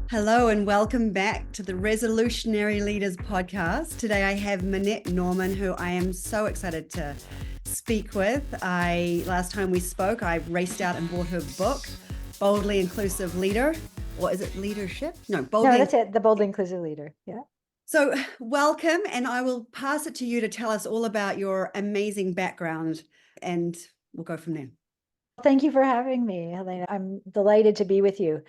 Hello and welcome back to the Resolutionary Leaders podcast. Today I have Minnette Norman, who I am so excited to speak with. Last time we spoke, I raced out and bought her book, Boldly Inclusive Leader. Or is it leadership? No, No, that's it. The Boldly Inclusive Leader. Yeah. So welcome, and I will pass it to you to tell us all about your amazing background, and we'll go from there. Thank you for having me, Helena. I'm delighted to be with you.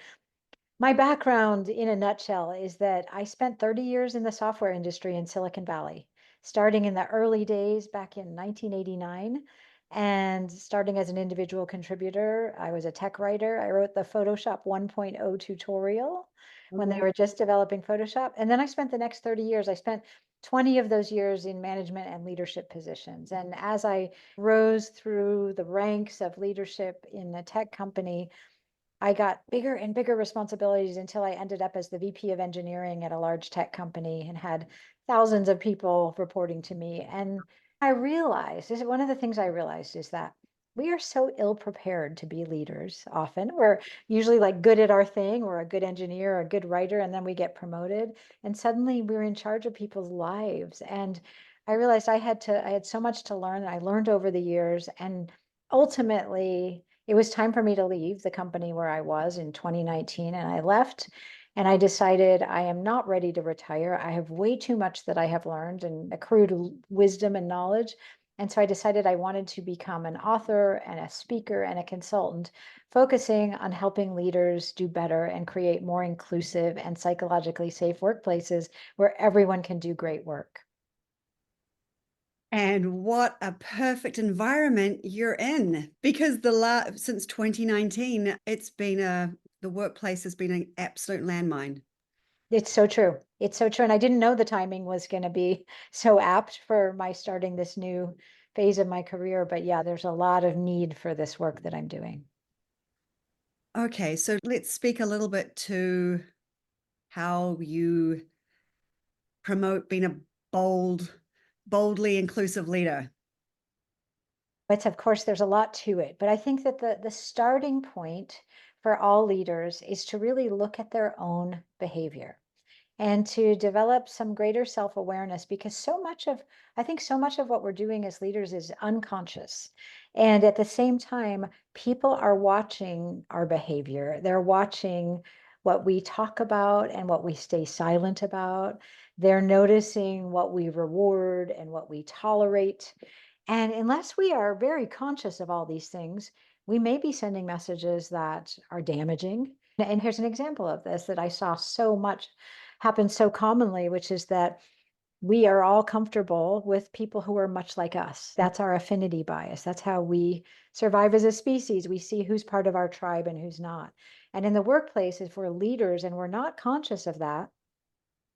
My background in a nutshell is that I spent 30 years in the software industry in Silicon Valley, starting in the early days back in 1989. And starting as an individual contributor, I was a tech writer. I wrote the Photoshop 1.0 tutorial when they were just developing Photoshop. And then I spent the next 30 years, I spent 20 of those years in management and leadership positions. And as I rose through the ranks of leadership in a tech company, I got bigger and bigger responsibilities until I ended up as the VP of engineering at a large tech company and had thousands of people reporting to me. And I realized, this is one of the things I realized, is that we are so ill prepared to be leaders often. We're usually like good at our thing. We're a good engineer or a good writer, and then we get promoted. And suddenly we're in charge of people's lives. And I realized I had so much to learn. I learned over the years, and ultimately it was time for me to leave the company where I was in 2019, and I left. And I decided I am not ready to retire. I have way too much that I have learned and accrued wisdom and knowledge. And so I decided I wanted to become an author and a speaker and a consultant, focusing on helping leaders do better and create more inclusive and psychologically safe workplaces where everyone can do great work. And what a perfect environment you're in, because since 2019, the workplace has been an absolute landmine. It's so true. It's so true. And I didn't know the timing was going to be so apt for my starting this new phase of my career. But yeah, there's a lot of need for this work that I'm doing. Okay, so let's speak a little bit to how you promote being a boldly inclusive leader. But of course, there's a lot to it. But I think that the starting point for all leaders is to really look at their own behavior and to develop some greater self-awareness, because I think so much of what we're doing as leaders is unconscious. And at the same time, people are watching our behavior. They're watching what we talk about and what we stay silent about. They're noticing what we reward and what we tolerate. And unless we are very conscious of all these things, we may be sending messages that are damaging. And here's an example of this that I saw so much happen so commonly, which is that we are all comfortable with people who are much like us. That's our affinity bias. That's how we survive as a species. We see who's part of our tribe and who's not. And in the workplace, if we're leaders and we're not conscious of that,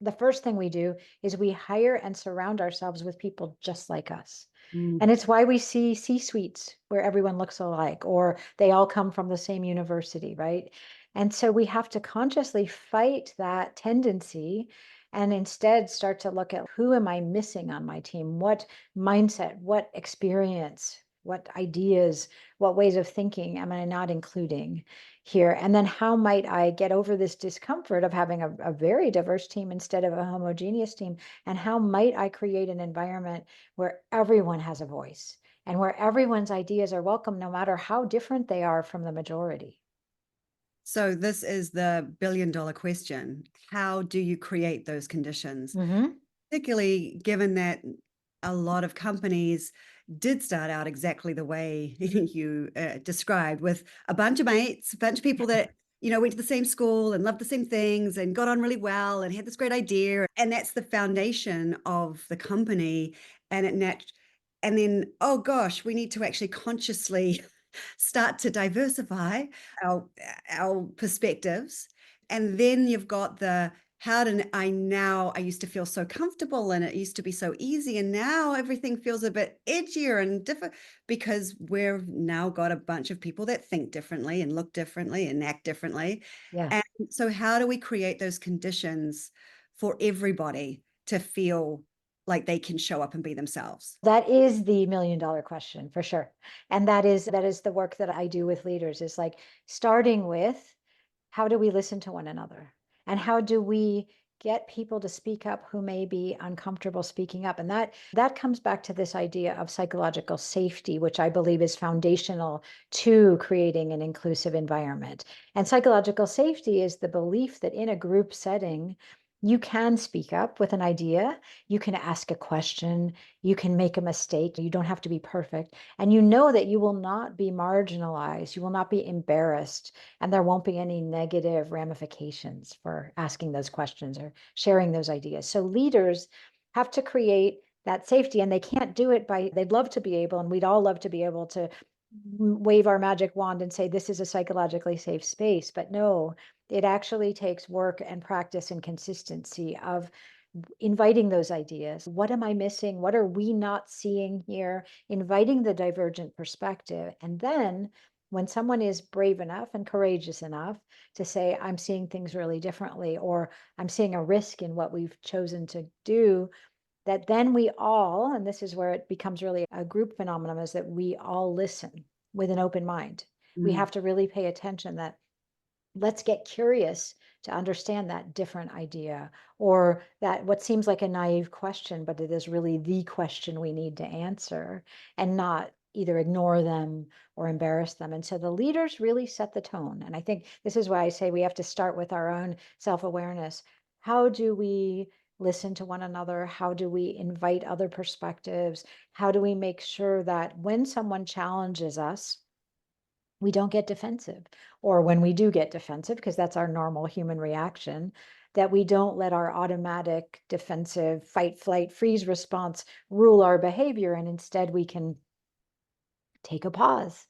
the first thing we do is we hire and surround ourselves with people just like us. And it's why we see C-suites where everyone looks alike, or they all come from the same university, right? And so we have to consciously fight that tendency and instead start to look at, who am I missing on my team? What mindset, what experience, what ideas, what ways of thinking am I not including here? And then how might I get over this discomfort of having a very diverse team instead of a homogeneous team? And how might I create an environment where everyone has a voice and where everyone's ideas are welcome, no matter how different they are from the majority? So this is the billion-dollar question. How do you create those conditions? Mm-hmm. Particularly given that a lot of companies did start out exactly the way you described, with a bunch of mates, a bunch of people that went to the same school and loved the same things and got on really well and had this great idea, and that's the foundation of the company. And then, oh gosh, we need to actually consciously start to diversify our perspectives. And then you've got the, I used to feel so comfortable and it used to be so easy, and now everything feels a bit edgier and different because we've now got a bunch of people that think differently and look differently and act differently. Yeah. And so how do we create those conditions for everybody to feel like they can show up and be themselves? That is the $1 million question for sure. And that is the work that I do with leaders, is like starting with, how do we listen to one another? And how do we get people to speak up who may be uncomfortable speaking up? And that comes back to this idea of psychological safety, which I believe is foundational to creating an inclusive environment. And psychological safety is the belief that in a group setting, you can speak up with an idea, you can ask a question, you can make a mistake, you don't have to be perfect, and you know that you will not be marginalized, you will not be embarrassed, and there won't be any negative ramifications for asking those questions or sharing those ideas. So leaders have to create that safety, and they can't do it by, they'd love to be able, and we'd all love to be able to wave our magic wand and say, this is a psychologically safe space. But no, it actually takes work and practice and consistency of inviting those ideas. What am I missing? What are we not seeing here? Inviting the divergent perspective. And then when someone is brave enough and courageous enough to say, I'm seeing things really differently, or I'm seeing a risk in what we've chosen to do, that then we all, and this is where it becomes really a group phenomenon, is that we all listen with an open mind. We Mm. have to really pay attention that let's get curious to understand that different idea, or that what seems like a naive question, but it is really the question we need to answer, and not either ignore them or embarrass them. And so the leaders really set the tone. And I think this is why I say we have to start with our own self-awareness. How do we listen to one another? How do we invite other perspectives? How do we make sure that when someone challenges us, we don't get defensive, or when we do get defensive, because that's our normal human reaction, that we don't let our automatic defensive fight, flight, freeze response rule our behavior, and instead we can take a pause,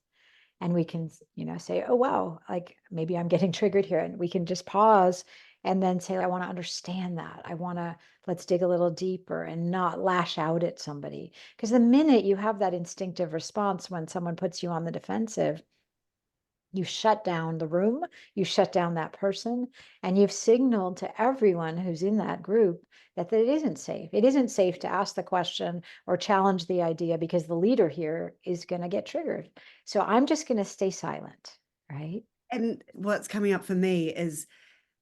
and we can, say, oh wow, like maybe I'm getting triggered here, and we can just pause and then say, I want to understand that. Let's dig a little deeper and not lash out at somebody, because the minute you have that instinctive response when someone puts you on the defensive, you shut down the room, you shut down that person, and you've signaled to everyone who's in that group that it isn't safe. It isn't safe to ask the question or challenge the idea, because the leader here is going to get triggered. So I'm just going to stay silent, right? And what's coming up for me is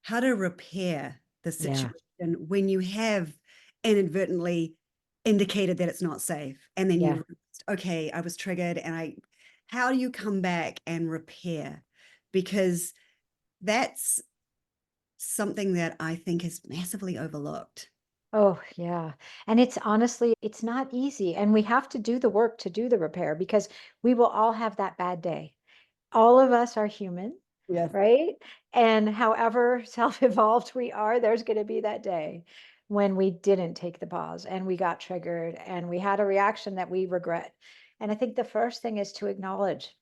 how to repair the Yeah, situation when you have inadvertently indicated that it's not safe. And then yeah. you, okay, I was triggered, and how do you come back and repair? Because that's something that I think is massively overlooked. Oh, yeah. And it's honestly, it's not easy. And we have to do the work to do the repair, because we will all have that bad day. All of us are human, Yes. right? And however self-evolved we are, there's going to be that day when we didn't take the pause and we got triggered and we had a reaction that we regret. And I think the first thing is to acknowledge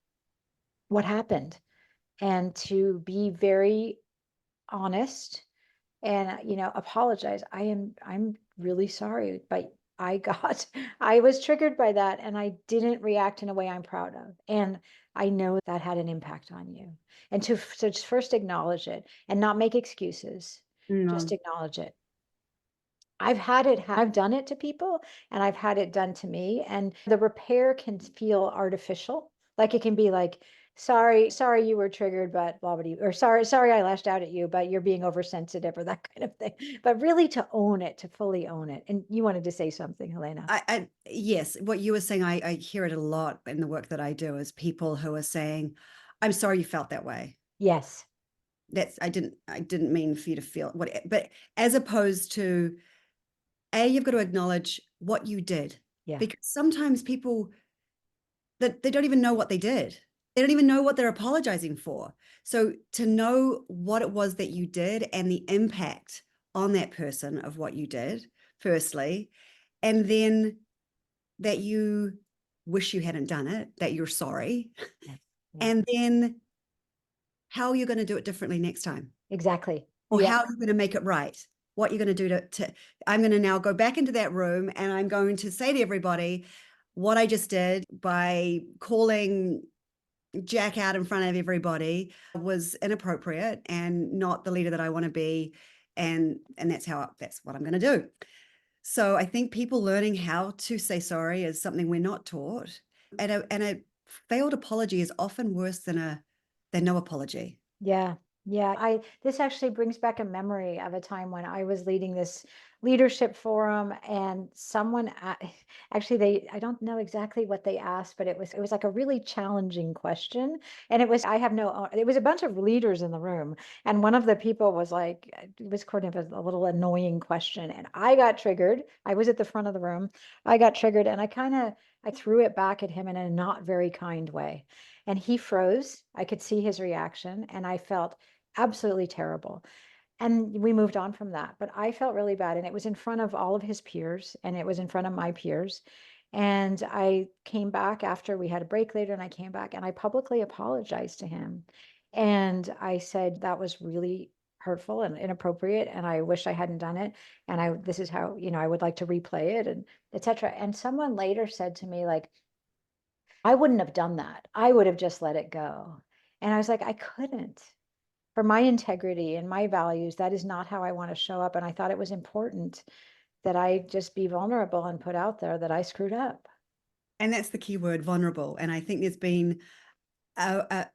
what happened and to be very honest and apologize. I'm really sorry, but I got I was triggered by that, and I didn't react in a way I'm proud of, and I know that had an impact on you. And to just first acknowledge it and not make excuses, just No. acknowledge it. I've done it to people, and I've had it done to me, and the repair can feel artificial. Like it can be like, sorry you were triggered, but blah blah, or sorry I lashed out at you, but you're being oversensitive, or that kind of thing. But really to own it, to fully own it. And you wanted to say something, Helena. Yes, what you were saying, I hear it a lot in the work that I do, is people who are saying, I'm sorry you felt that way. Yes. That's, I didn't mean for you to feel what, but as opposed to, you've got to acknowledge what you did, Yeah. because sometimes people, that they don't even know what they did. They don't even know what they're apologizing for. So to know what it was that you did and the impact on that person of what you did, firstly, and then that you wish you hadn't done it, that you're sorry, Yeah. Yeah. and then how you're going to do it differently next time, Exactly. or Yeah. how you're going to make it right, what you're going to do to I'm going to now go back into that room, and I'm going to say to everybody what I just did by calling Jack out in front of everybody was inappropriate and not the leader that I want to be. And that's what I'm going to do. So I think people learning how to say sorry is something we're not taught. And a failed apology is often worse than no apology. Yeah. Yeah, I this actually brings back a memory of a time when I was leading this leadership forum and actually I don't know exactly what they asked, but it was like a really challenging question. And it was a bunch of leaders in the room. And one of the people was like, it was kind of a little annoying question. And I got triggered. I was at the front of the room. I got triggered and I threw it back at him in a not very kind way. And he froze. I could see his reaction and I felt absolutely terrible. And we moved on from that. But I felt really bad. And it was in front of all of his peers and it was in front of my peers. And I came back after we had a break later and I came back and I publicly apologized to him. And I said that was really hurtful and inappropriate and I wish I hadn't done it. And this is how, I would like to replay it and etc. And someone later said to me, like, I wouldn't have done that. I would have just let it go. And I was like, I couldn't for my integrity and my values, that is not how I want to show up. And I thought it was important that I just be vulnerable and put out there that I screwed up. And that's the key word, vulnerable. And I think there's been a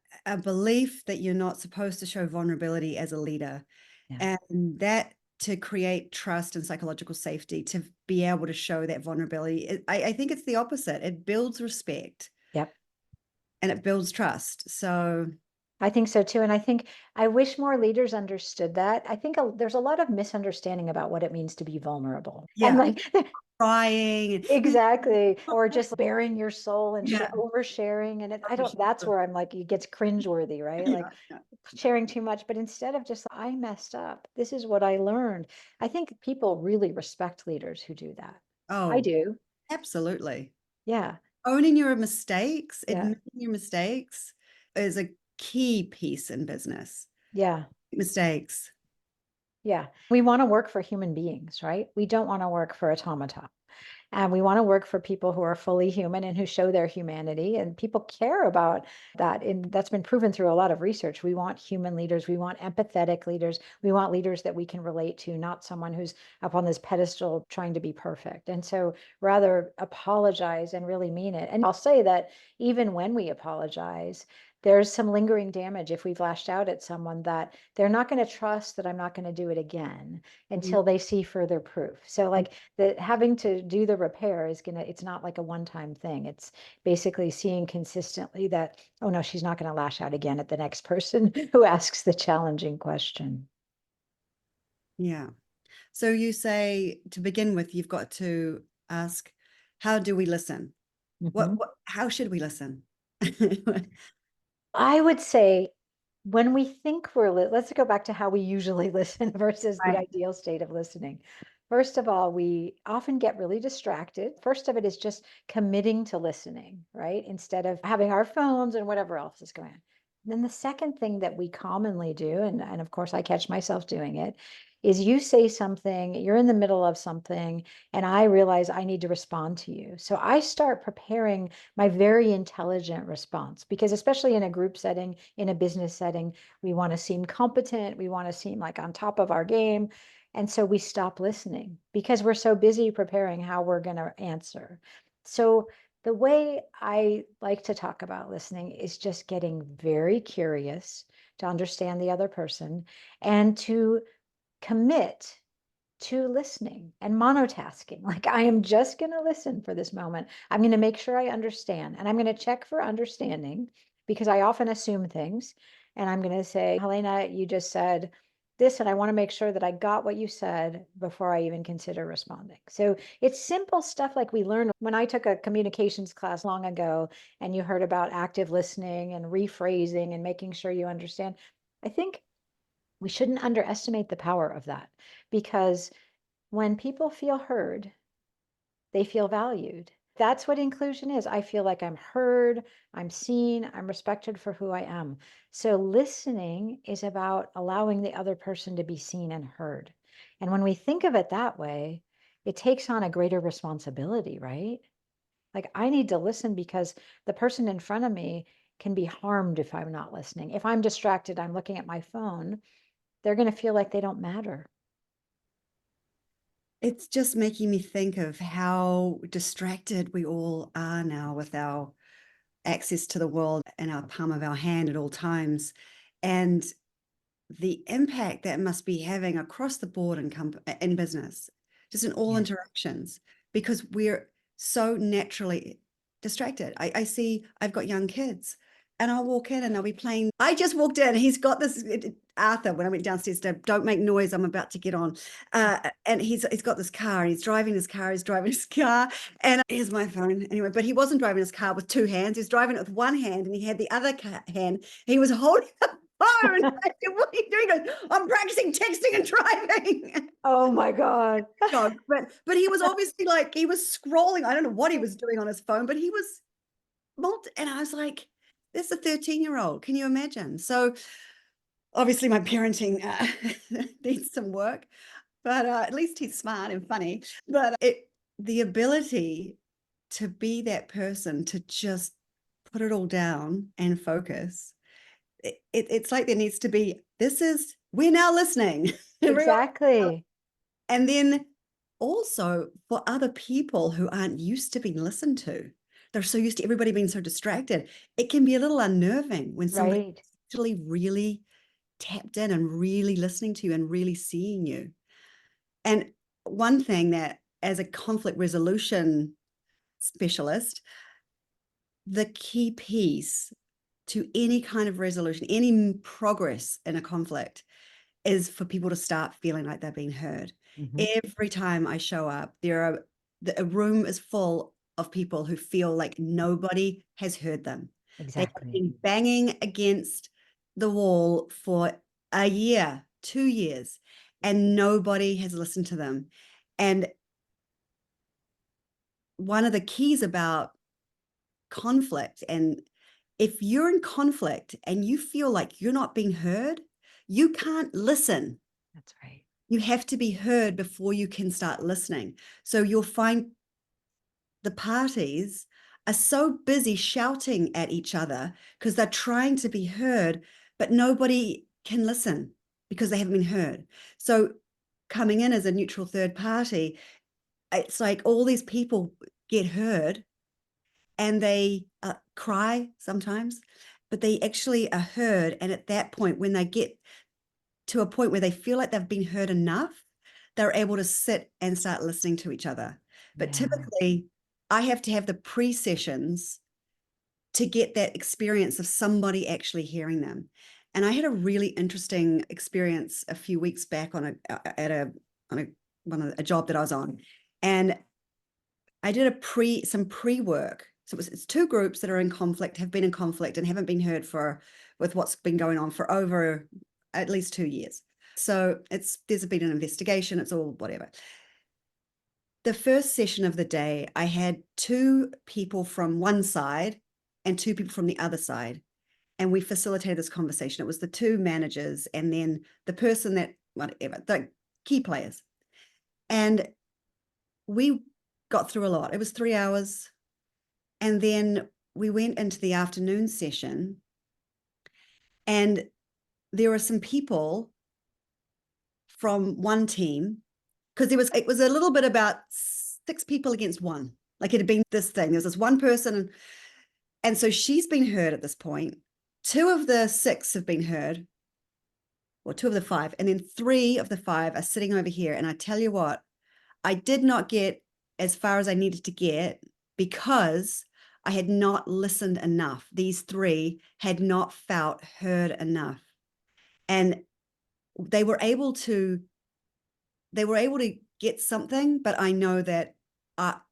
belief that you're not supposed to show vulnerability as a leader. Yeah. And that to create trust and psychological safety, to be able to show that vulnerability, I think it's the opposite. It builds respect Yep. and it builds trust. So I think so too. And I wish more leaders understood that. I think there's a lot of misunderstanding about what it means to be vulnerable. And yeah, like, crying. exactly. Or just bearing your soul and Yeah. oversharing. And I don't, that's where I'm like, it gets cringeworthy, right? Yeah, Like yeah. sharing too much. But instead of just, I messed up, this is what I learned. I think people really respect leaders who do that. I Oh, do. absolutely. Yeah. Owning your mistakes, Yeah. admitting your mistakes is a key piece in business. Yeah. Mistakes. Yeah. We want to work for human beings, right? We don't want to work for automata. And we want to work for people who are fully human and who show their humanity. And people care about that. And that's been proven through a lot of research. We want human leaders. We want empathetic leaders. We want leaders that we can relate to, not someone who's up on this pedestal trying to be perfect. And so rather apologize and really mean it. And I'll say that even when we apologize, there's some lingering damage if we've lashed out at someone that they're not going to trust that I'm not going to do it again Mm, until they see further proof. So like the having to do the repair it's not like a one-time thing. It's basically seeing consistently that, oh no, she's not going to lash out again at the next person who asks the challenging question. yeah. So you say to begin with, you've got to ask, how do we listen? Mhm. How should we listen? I would say when we think let's go back to how we usually listen versus the Right. ideal state of listening. First of all, we often get really distracted. First of it is just committing to listening, right? Instead of having our phones and whatever else is going on. Then the second thing that we commonly do, and of course I catch myself doing it, is you say something, you're in the middle of something, and I realize I need to respond to you. So I start preparing my very intelligent response because especially in a group setting, in a business setting, we want to seem competent, we want to seem like on top of our game, and so we stop listening because we're so busy preparing how we're going to answer. So the way I like to talk about listening is just getting very curious to understand the other person and to commit to listening and monotasking. Like, I am just going to listen for this moment. I'm going to make sure I understand and I'm going to check for understanding because I often assume things. And I'm going to say, Helena, you just said this, and I want to make sure that I got what you said before I even consider responding. So it's simple stuff like we learned when I took a communications class long ago, and you heard about active listening and rephrasing and making sure you understand. I think we shouldn't underestimate the power of that because when people feel heard, they feel valued. That's what inclusion is. I feel like I'm heard, I'm seen, I'm respected for who I am. So listening is about allowing the other person to be seen and heard. And when we think of it that way, it takes on a greater responsibility, right? Like I need to listen because the person in front of me can be harmed if I'm not listening. If I'm distracted, I'm looking at my phone, they're going to feel like they don't matter. It's just making me think of how distracted we all are now with our access to the world in our palm of our hand at all times. And the impact that must be having across the board in business, just in all Yeah. interactions, because we're so naturally distracted. I see I've got young kids and I'll walk in and they'll be playing. I just walked in, he's got this, Arthur, when I went downstairs to don't make noise, I'm about to get on. And he's got this car and he's driving his car, and here's my phone anyway, but he wasn't driving his car with two hands, he was driving it with one hand and he had the other hand, he was holding phone. I said, what are you doing? He goes, I'm practicing texting and driving. Oh my God. Dog. But he was obviously like, he was scrolling. I don't know what he was doing on his phone, but he was and I was like, this is a 13-year-old. Can you imagine? So obviously my parenting needs some work, but at least he's smart and funny. But the ability to be that person to just put it all down and focus, it's like there needs to be, we're now listening. Exactly. And then also for other people who aren't used to being listened to, they're so used to everybody being so distracted. It can be a little unnerving when somebody Right. actually really tapped in and really listening to you and really seeing you. And one thing that, as a conflict resolution specialist, the key piece to any kind of resolution, any progress in a conflict, is for people to start feeling like they're being heard. Every time I show up, a room is full of people who feel like nobody has heard them. They have Exactly. been banging against the wall for a year, 2 years, and nobody has listened to them. And one of the keys about conflict, and if you're in conflict and you feel like you're not being heard, you can't listen. That's right. You have to be heard before you can start listening. So you'll find the parties are so busy shouting at each other because they're trying to be heard, but nobody can listen because they haven't been heard. So coming in as a neutral third party, it's like all these people get heard and they cry sometimes, but they actually are heard. And at that point, when they get to a point where they feel like they've been heard enough, they're able to sit and start listening to each other. But Yeah. typically, I have to have the pre-sessions to get that experience of somebody actually hearing them. And I had a really interesting experience a few weeks back on a job that I was on, and I did some pre-work. So it's two groups that are in conflict, have been in conflict, and haven't been heard with what's been going on for over at least 2 years. So there's been an investigation. It's all whatever. The first session of the day, I had two people from one side and two people from the other side, and we facilitated this conversation. It was the two managers and then the person the key players, and we got through a lot. It was 3 hours. And then we went into the afternoon session, and there were some people from one team, because it was a little bit about 6 people against one. Like it had been this thing. There was this one person, and so she's been heard at this point. 2 of the 6 have been heard, or 2 of the 5, and then 3 of the 5 are sitting over here. And I tell you what, I did not get as far as I needed to get because I had not listened enough. These 3 had not felt heard enough. And they were able to get something, but I know that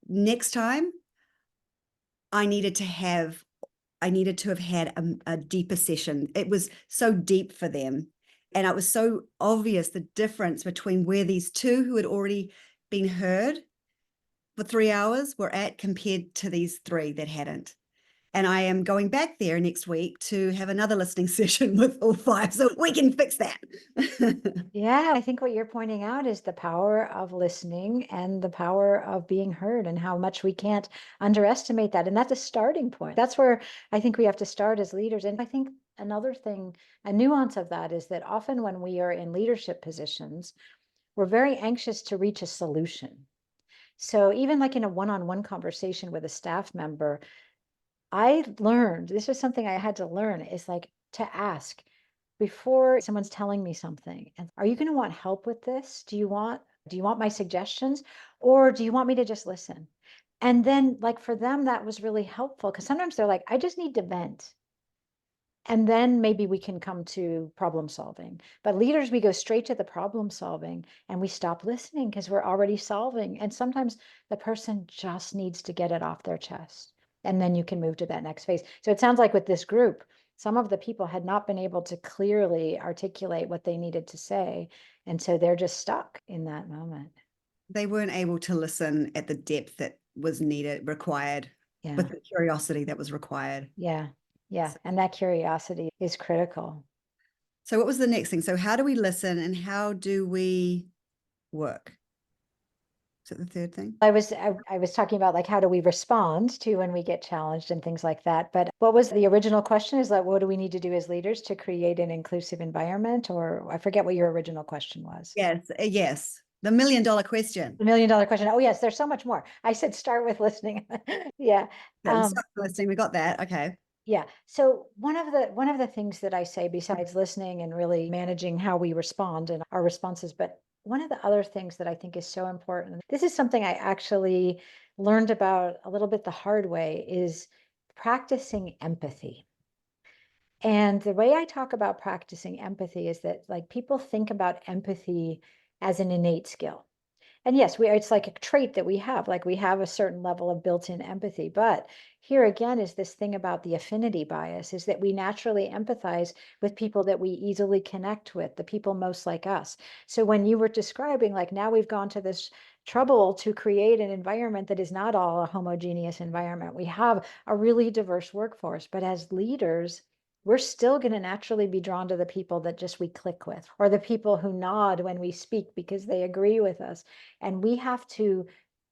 next time I needed to have had a deeper session. It was so deep for them. And it was so obvious the difference between where these 2 who had already been heard for 3 hours were at compared to these 3 that hadn't. And I am going back there next week to have another listening session with all 5 so we can fix that. Yeah, I think what you're pointing out is the power of listening and the power of being heard, and how much we can't underestimate that. And that's a starting point. That's where I think we have to start as leaders. And I think another thing, a nuance of that, is that often when we are in leadership positions, we're very anxious to reach a solution. So even like in a one-on-one conversation with a staff member, I learned, this was something I had to learn, is like to ask, before someone's telling me something, and are you going to want help with this? Do you want my suggestions, or do you want me to just listen? And then, like, for them, that was really helpful, because sometimes they're like, I just need to vent. And then maybe we can come to problem solving. But leaders, we go straight to the problem solving and we stop listening because we're already solving. And sometimes the person just needs to get it off their chest. And then you can move to that next phase. So it sounds like with this group, some of the people had not been able to clearly articulate what they needed to say. And so they're just stuck in that moment. They weren't able to listen at the depth that was required, Yeah. with the curiosity that was required. Yeah. Yeah. And that curiosity is critical. So what was the next thing? So how do we listen and how do we work? Is that the third thing? I was talking about, like, how do we respond to when we get challenged and things like that. But what was the original question? Is like, what do we need to do as leaders to create an inclusive environment? Or I forget what your original question was. Yes, yes. The $1 million question. The $1 million question. Oh yes, there's so much more. I said start with listening. Yeah. Stop listening. We got that. Okay. Yeah. So one of the things that I say, besides listening and really managing how we respond and our responses, but one of the other things that I think is so important, this is something I actually learned about a little bit the hard way, is practicing empathy. And the way I talk about practicing empathy is that, like, people think about empathy as an innate skill. And yes, it's like a trait that we have, like we have a certain level of built-in empathy. But here again is this thing about the affinity bias, is that we naturally empathize with people that we easily connect with, the people most like us. So when you were describing, like, now we've gone to this trouble to create an environment that is not all a homogeneous environment. We have a really diverse workforce, but as leaders, we're still going to naturally be drawn to the people that just we click with, or the people who nod when we speak because they agree with us. And we have to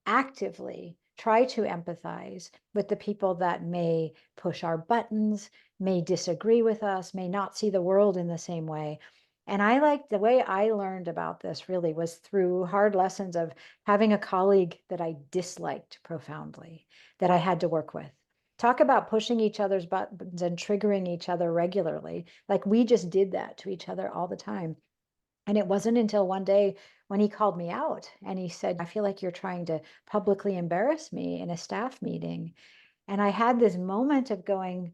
actively try to empathize with the people that may push our buttons, may disagree with us, may not see the world in the same way. And I like the way I learned about this really was through hard lessons of having a colleague that I disliked profoundly, that I had to work with. Talk about pushing each other's buttons and triggering each other regularly. Like, we just did that to each other all the time. And it wasn't until one day when he called me out and he said, I feel like you're trying to publicly embarrass me in a staff meeting. And I had this moment of going,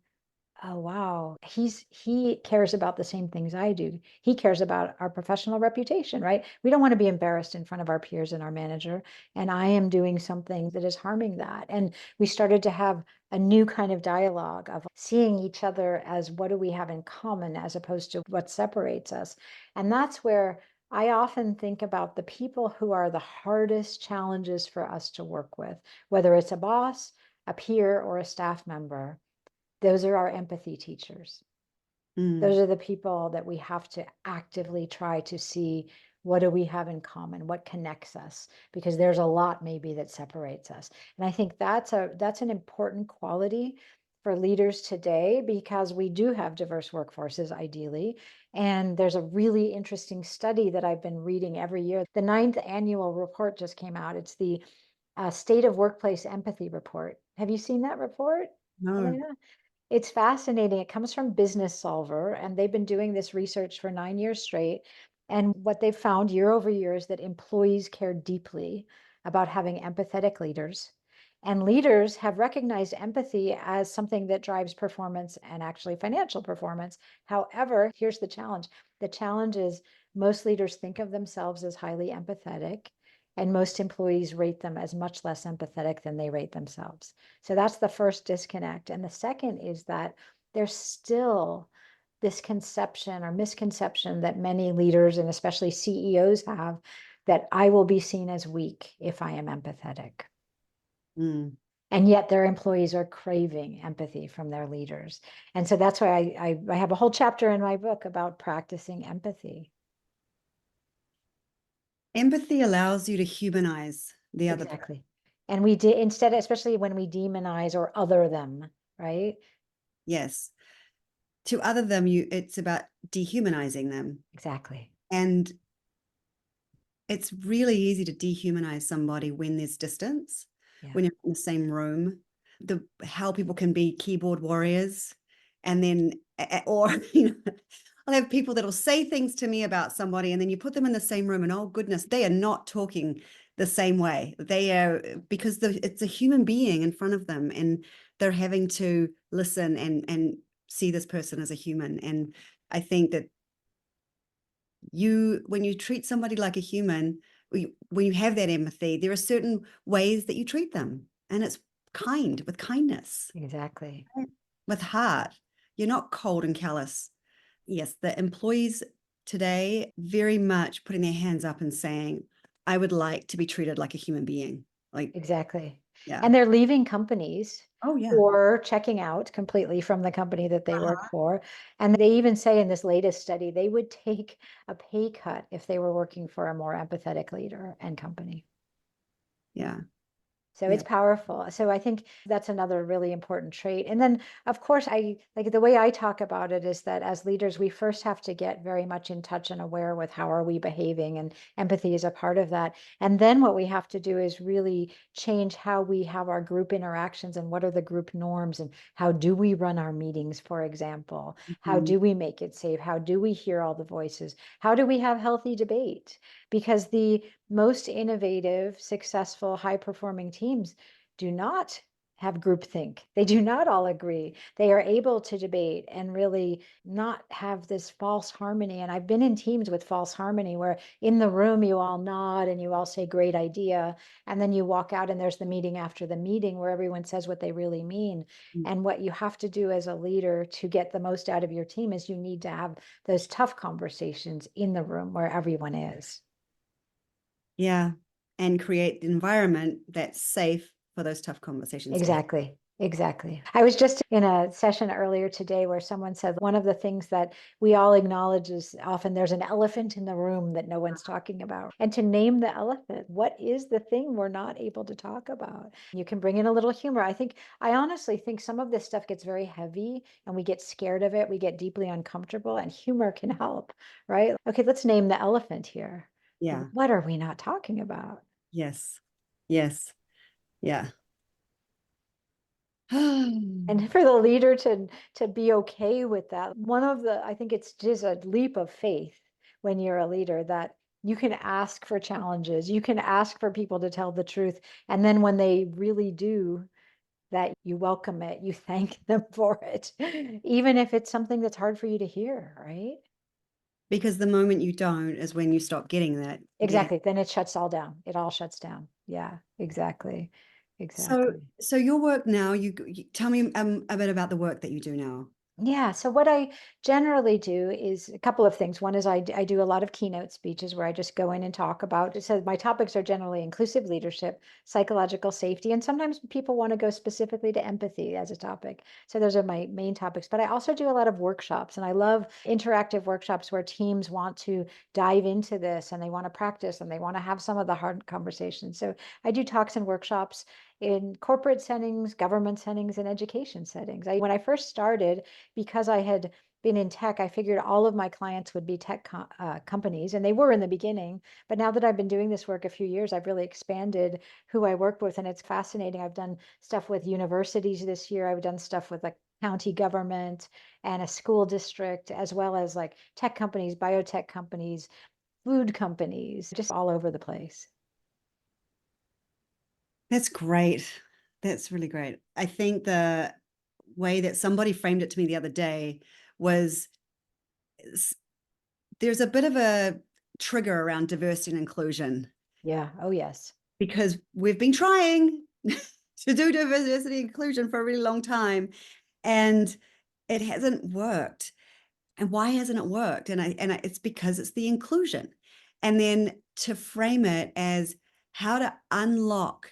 oh wow, he cares about the same things I do. He cares about our professional reputation, right? We don't want to be embarrassed in front of our peers and our manager, and I am doing something that is harming that. And we started to have a new kind of dialogue of seeing each other as, what do we have in common, as opposed to what separates us. And that's where I often think about the people who are the hardest challenges for us to work with, whether it's a boss, a peer, or a staff member. Those are our empathy teachers. Those are the people that we have to actively try to see, what do we have in common, what connects us, because there's a lot maybe that separates us. And I think that's an important quality for leaders today, because we do have diverse workforces ideally. And there's a really interesting study that I've been reading every year. The 9th annual report just came out. It's the State of Workplace Empathy Report. Have you seen that report, No. Elena? It's fascinating. It comes from Business Solver, and they've been doing this research for 9 years straight. And what they've found year over year is that employees care deeply about having empathetic leaders. And leaders have recognized empathy as something that drives performance, and actually financial performance. However, here's the challenge. The challenge is most leaders think of themselves as highly empathetic, and most employees rate them as much less empathetic than they rate themselves. So that's the first disconnect. And the second is that there's still this conception or misconception that many leaders, and especially CEOs, have, that I will be seen as weak if I am empathetic. And yet their employees are craving empathy from their leaders. And so that's why I have a whole chapter in my book about practicing empathy. Empathy allows you to humanize the other person. Exactly. And we did, instead, especially when we demonize or other them, right? Yes. To other them, it's about dehumanizing them. Exactly. And it's really easy to dehumanize somebody when there's distance, Yeah. when you're in the same room. How people can be keyboard warriors, and then, or I'll have people that'll say things to me about somebody, and then you put them in the same room, and oh goodness, they are not talking the same way. They are, because it's a human being in front of them, and they're having to listen and see this person as a human. And I think that when you treat somebody like a human, when you have that empathy, there are certain ways that you treat them, and it's with kindness, Exactly. with heart. You're not cold and callous. Yes, the employees today very much putting their hands up and saying, I would like to be treated like a human being. Like, Exactly. yeah. And they're leaving companies Oh, yeah. or checking out completely from the company that they work Uh-huh. for. And they even say in this latest study, they would take a pay cut if they were working for a more empathetic leader and company. Yeah. So it's Yeah. powerful. So I think that's another really important trait. And then, of course, I like the way I talk about it is that as leaders, we first have to get very much in touch and aware with how are we behaving, and empathy is a part of that. And then what we have to do is really change how we have our group interactions and what are the group norms and how do we run our meetings, for example? How Mhm. do we make it safe? How do we hear all the voices? How do we have healthy debate? Because the most innovative, successful, high performing teams do not have groupthink. They do not all agree. They are able to debate and really not have this false harmony. And I've been in teams with false harmony where in the room you all nod and you all say, great idea. And then you walk out and there's the meeting after the meeting where everyone says what they really mean. And what you have to do as a leader to get the most out of your team is you need to have those tough conversations in the room where everyone is. Yeah. And create the environment that's safe for those tough conversations to happen. Exactly. Exactly. I was just in a session earlier today where someone said one of the things that we all acknowledge is often there's an elephant in the room that no one's talking about. And to name the elephant, what is the thing we're not able to talk about? You can bring in a little humor. I honestly think some of this stuff gets very heavy and we get scared of it. We get deeply uncomfortable, and humor can help, right? Okay, let's name the elephant here. Yeah. What are we not talking about? Yes. Yes. Yeah. And for the leader to be okay with that, I think it's just a leap of faith when you're a leader that you can ask for challenges, you can ask for people to tell the truth, and then when they really do, that you welcome it, you thank them for it, even if it's something that's hard for you to hear, right? Because the moment you don't is when you stop getting that. Exactly. Then it shuts all down. It all shuts down. Yeah, exactly. So, Exactly. so your work now, you tell me a bit about the work that you do now. Yeah, so what I generally do is a couple of things. One is I do a lot of keynote speeches where I just go in and talk about, so my topics are generally inclusive leadership, psychological safety, and sometimes people want to go specifically to empathy as a topic. So those are my main topics. But I also do a lot of workshops, and I love interactive workshops where teams want to dive into this and they want to practice and they want to have some of the hard conversations. So I do talks and workshops in corporate settings, government settings, and education settings. When I first started, because I had been in tech, I figured all of my clients would be tech companies, and they were in the beginning. But now that I've been doing this work a few years, I've really expanded who I work with, and it's fascinating. I've done stuff with universities this year. I've done stuff with like county government and a school district, as well as like tech companies, biotech companies, food companies, just all over the place. That's great. That's really great. I think the way that somebody framed it to me the other day was there's a bit of a trigger around diversity and inclusion Yeah. Oh, yes. because we've been trying to do diversity and inclusion for a really long time, and it hasn't worked. And why hasn't it worked? It's because it's the inclusion. And then to frame it as how to unlock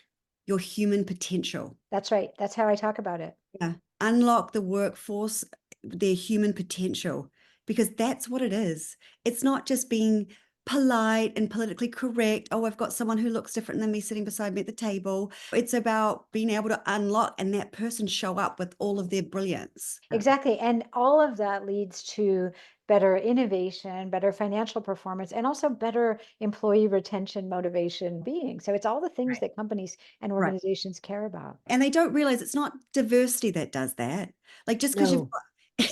your human potential. That's right. That's how I talk about it. Yeah. Unlock the workforce, their human potential, because that's what it is. It's not just being polite and politically correct. Oh, I've got someone who looks different than me sitting beside me at the table. It's about being able to unlock and that person show up with all of their brilliance. Exactly. And all of that leads to better innovation, better financial performance, and also better employee retention, motivation, being. So it's all the things Right. that companies and Right. organizations care about. And they don't realize it's not diversity that does that. Like just because you've No, got,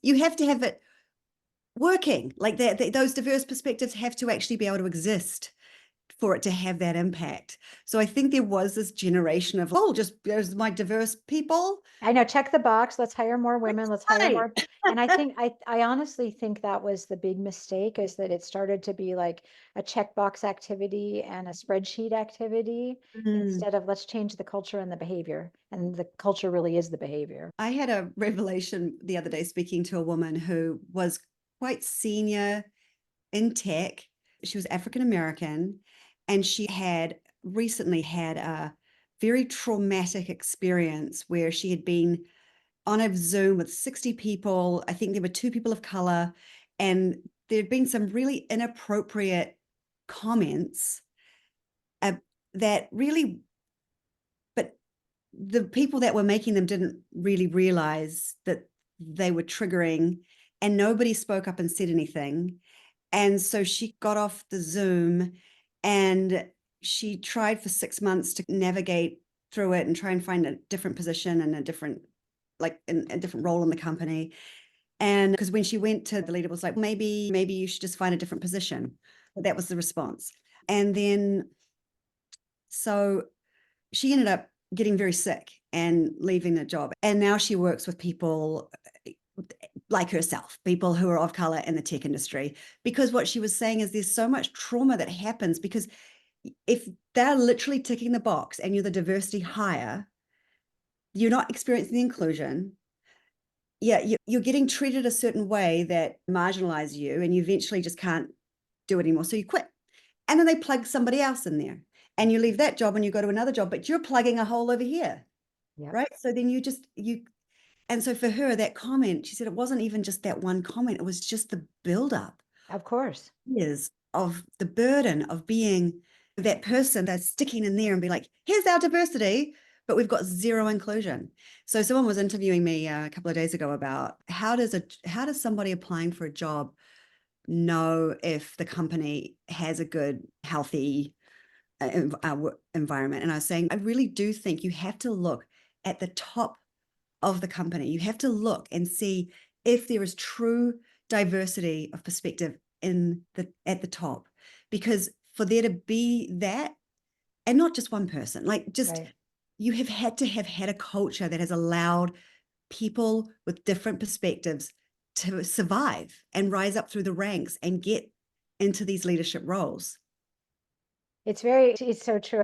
you have to have it working. Like those diverse perspectives have to actually be able to exist for it to have that impact. So I think there was this generation of, oh, just there's my diverse people. I know, check the box. Let's hire more women. Let's hire Right. more. And I think I honestly think that was the big mistake, is that it started to be like a checkbox activity and a spreadsheet activity Mm. instead of let's change the culture and the behavior. And the culture really is the behavior. I had a revelation the other day speaking to a woman who was quite senior in tech. She was African American, and she had recently had a very traumatic experience where she had been on a Zoom with 60 people. I think there were two people of color, and there had been some really inappropriate comments uh, that really, but the people that were making them didn't really realize that they were triggering, and nobody spoke up and said anything. And so she got off the Zoom, and she tried for 6 months to navigate through it and try and find a different position and a different, like in a different role in the company. And because when she went to the leader, was like, maybe you should just find a different position. But that was the response. And then so she ended up getting very sick and leaving the job. And now she works with people like herself, people who are of color in the tech industry, because what she was saying is there's so much trauma that happens because if they're literally ticking the box and you're the diversity hire, you're not experiencing the inclusion. Yeah, you're getting treated a certain way that marginalize you, and you eventually just can't do it anymore. So you quit. And then they plug somebody else in there. And you leave that job and you go to another job, but you're plugging a hole over here. Yep. Right. So then you and so for her, that comment, she said it wasn't even just that one comment, it was just the buildup Of course. years of the burden of being that person that's sticking in there and be like, here's our diversity, but we've got zero inclusion. So someone was interviewing me a couple of days ago about how does somebody applying for a job know if the company has a good, healthy environment? And I was saying, I really do think you have to look at the top of the company. You have to look and see if there is true diversity of perspective at the top, because for there to be that, and not just one person, like just Right. you have had to have had a culture that has allowed people with different perspectives to survive and rise up through the ranks and get into these leadership roles. It's so true.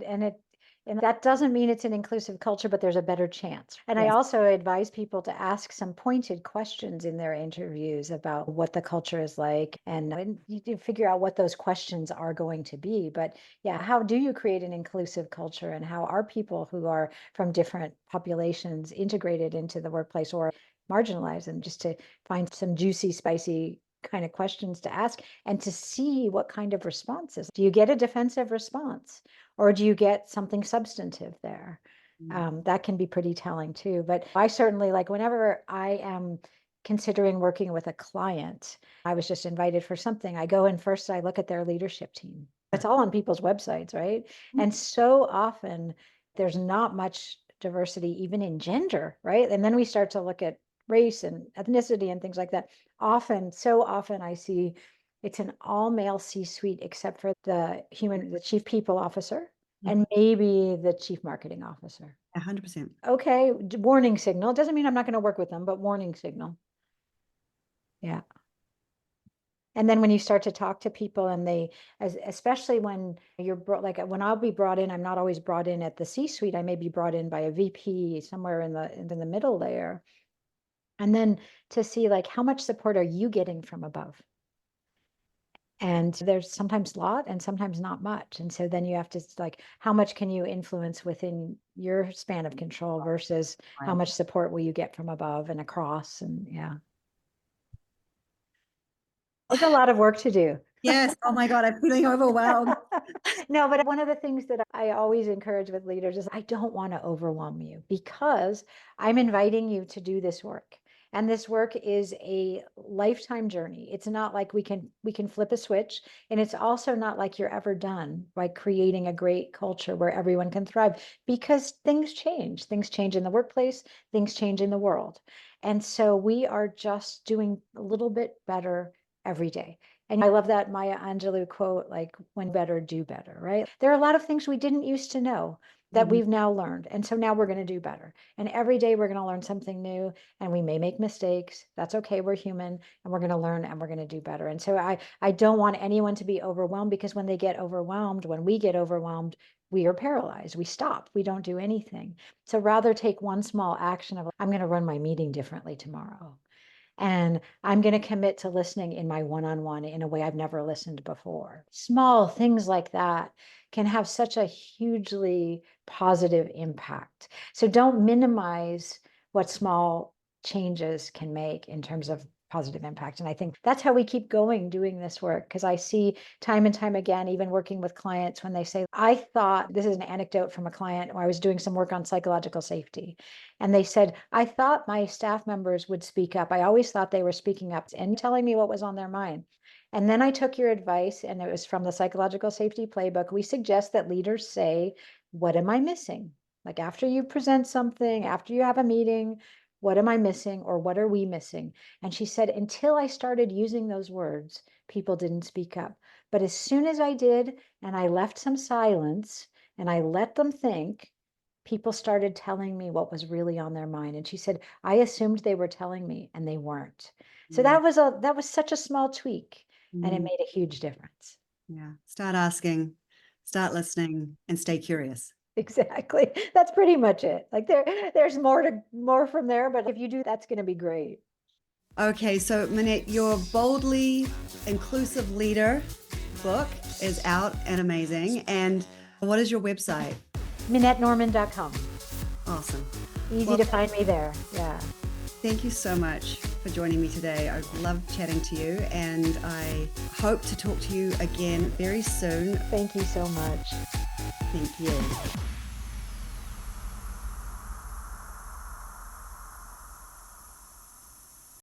And that doesn't mean it's an inclusive culture, but there's a better chance. And I Yes. also advise people to ask some pointed questions in their interviews about what the culture is like, and you can figure out what those questions are going to be. But yeah, how do you create an inclusive culture, and how are people who are from different populations integrated into the workplace or marginalized, and just to find some juicy, spicy kind of questions to ask and to see what kind of responses. Do you get a defensive response, or do you get something substantive there? That can be pretty telling too. But I certainly, like, whenever I am considering working with a client, I was just invited for something, I go in first, I look at their leadership team. It's all on people's websites, right? And so often there's not much diversity even in gender, right? And then we start to look at race and ethnicity and things like that. So often I see it's an all male C-suite except for the chief people officer and maybe the chief marketing officer. 100%. Okay, warning signal. Doesn't mean I'm not going to work with them, but warning signal. Yeah. And then when you start to talk to people, and especially when you're like when I'll be brought in, I'm not always brought in at the C-suite. I may be brought in by a VP somewhere in the middle layer. And then to see, like, how much support are you getting from above? And there's sometimes a lot and sometimes not much. And so then you have to, like, how much can you influence within your span of control versus how Right. much support will you get from above and across? And yeah, it's a lot of work to do. Yes. Oh my God, I'm feeling overwhelmed. No, but one of the things that I always encourage with leaders is I don't want to overwhelm you, because I'm inviting you to do this work. And this work is a lifetime journey. It's not like we can flip a switch, and it's also not like you're ever done by creating a great culture where everyone can thrive, because things change. Things change in the workplace, things change in the world. And so we are just doing a little bit better every day. And I love that Maya Angelou quote, like, when better, do better, right? There are a lot of things we didn't used to know that we've now learned. And so now we're going to do better. And every day we're going to learn something new, and we may make mistakes. That's okay. We're human, and we're going to learn, and we're going to do better. And so I don't want anyone to be overwhelmed, because when they get overwhelmed, when we get overwhelmed, we are paralyzed. We stop. We don't do anything. So rather take one small action of, I'm going to run my meeting differently tomorrow. And I'm going to commit to listening in my one-on-one in a way I've never listened before. Small things like that can have such a hugely positive impact. So don't minimize what small changes can make in terms of positive impact. And I think that's how we keep going doing this work, because I see time and time again, even working with clients, when they say, I thought, this is an anecdote from a client where I was doing some work on psychological safety. And they said, I thought my staff members would speak up. I always thought they were speaking up and telling me what was on their mind. And then I took your advice, and it was from the psychological safety playbook. We suggest that leaders say, what am I missing? Like, after you present something, after you have a meeting, what am I missing, or what are we missing? And she said, until I started using those words, people didn't speak up. But as soon as I did, and I left some silence, and I let them think, people started telling me what was really on their mind. And she said, I assumed they were telling me, and they weren't. So Yeah. that was such a small tweak, and it made a huge difference. Yeah. Start asking, start listening, and stay curious. Exactly. That's pretty much it. Like, there's more from there, but if you do, that's going to be great. Okay, so Minette, your Boldly Inclusive Leader book is out and amazing. And what is your website? MinnetteNorman.com. Awesome. Easy to find me there. Yeah. Thank you so much for joining me today. I love chatting to you, and I hope to talk to you again very soon. Thank you so much. Thank you.